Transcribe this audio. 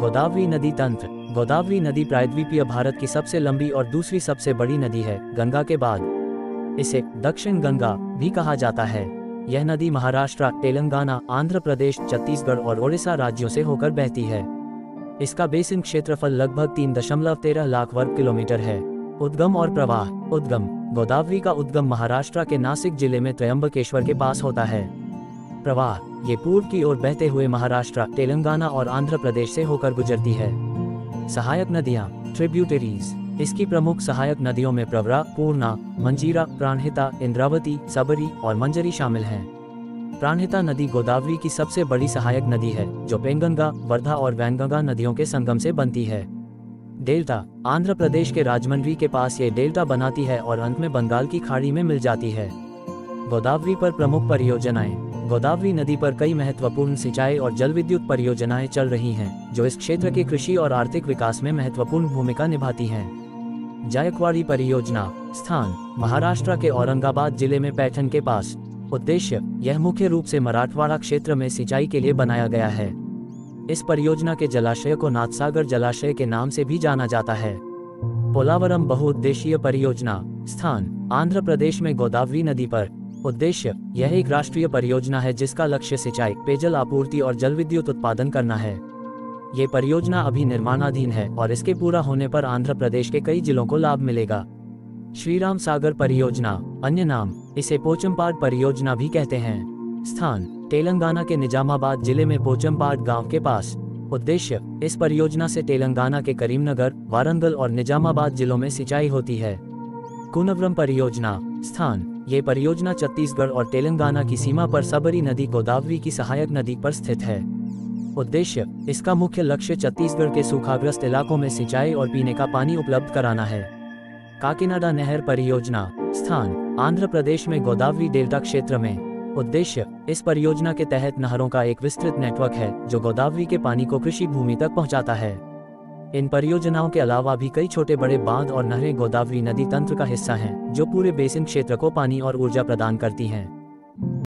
गोदावरी नदी तंत्र। गोदावरी नदी प्रायद्वीपीय भारत की सबसे लंबी और दूसरी सबसे बड़ी नदी है, गंगा के बाद। इसे दक्षिण गंगा भी कहा जाता है। यह नदी महाराष्ट्र, तेलंगाना, आंध्र प्रदेश, छत्तीसगढ़ और ओडिशा राज्यों से होकर बहती है। इसका बेसिन क्षेत्रफल लगभग 3.13 लाख वर्ग किलोमीटर है। उद्गम और प्रवाह। उद्गम। गोदावरी का उद्गम महाराष्ट्र के नासिक जिले में त्र्यंबकेश्वर के पास होता है। प्रवाह। ये पूर्व की ओर बहते हुए महाराष्ट्र, तेलंगाना और आंध्र प्रदेश से होकर गुजरती है। सहायक नदियाँ, ट्रिब्यूटरीज। इसकी प्रमुख सहायक नदियों में प्रवरा, पूर्णा, मंजीरा, प्राणहिता, इंद्रावती, सबरी और मंजरी शामिल हैं। प्राणहिता नदी गोदावरी की सबसे बड़ी सहायक नदी है, जो पेंगंगा, वर्धा और वैनगंगा नदियों के संगम से बनती है। डेल्टा। आंध्र प्रदेश के राजमंड्री के पास ये डेल्टा बनाती है और अंत में बंगाल की खाड़ी में मिल जाती है। गोदावरी पर प्रमुख परियोजनाएं। गोदावरी नदी पर कई महत्वपूर्ण सिंचाई और जल विद्युत परियोजनाएं चल रही हैं, जो इस क्षेत्र के कृषि और आर्थिक विकास में महत्वपूर्ण भूमिका निभाती हैं। जायकवाड़ी परियोजना। स्थान: महाराष्ट्र के औरंगाबाद जिले में पैठण के पास। उद्देश्य: यह मुख्य रूप से मराठवाड़ा क्षेत्र में सिंचाई के लिए बनाया गया है। इस परियोजना के जलाशय को नाथसागर जलाशय के नाम से भी जाना जाता है। पोलावरम बहुउद्देशीय परियोजना। स्थान: आंध्र प्रदेश में गोदावरी नदी पर। उद्देश्य: यह एक राष्ट्रीय परियोजना है जिसका लक्ष्य सिंचाई, पेयजल आपूर्ति और जल विद्युत उत्पादन करना है। ये परियोजना अभी निर्माणाधीन है और इसके पूरा होने पर आंध्र प्रदेश के कई जिलों को लाभ मिलेगा। श्रीराम सागर परियोजना। अन्य नाम: इसे पोचमपाड परियोजना भी कहते हैं। स्थान: तेलंगाना के निजामाबाद जिले में पोचमपाड गांव के पास। उद्देश्य: इस परियोजना से तेलंगाना के करीमनगर, वारंगल और निजामाबाद जिलों में सिंचाई होती है। कूनवरम परियोजना। स्थान: ये परियोजना छत्तीसगढ़ और तेलंगाना की सीमा पर सबरी नदी गोदावरी की सहायक नदी पर स्थित है। उद्देश्य: इसका मुख्य लक्ष्य छत्तीसगढ़ के सूखाग्रस्त इलाकों में सिंचाई और पीने का पानी उपलब्ध कराना है। काकीनाडा नहर परियोजना। स्थान: आंध्र प्रदेश में गोदावरी डेल्टा क्षेत्र में। उद्देश्य: इस परियोजना के तहत नहरों का एक विस्तृत नेटवर्क है, जो गोदावरी के पानी को कृषि भूमि तक पहुंचाता है। इन परियोजनाओं के अलावा भी कई छोटे बड़े बांध और नहरें गोदावरी नदी तंत्र का हिस्सा हैं, जो पूरे बेसिन क्षेत्र को पानी और ऊर्जा प्रदान करती हैं।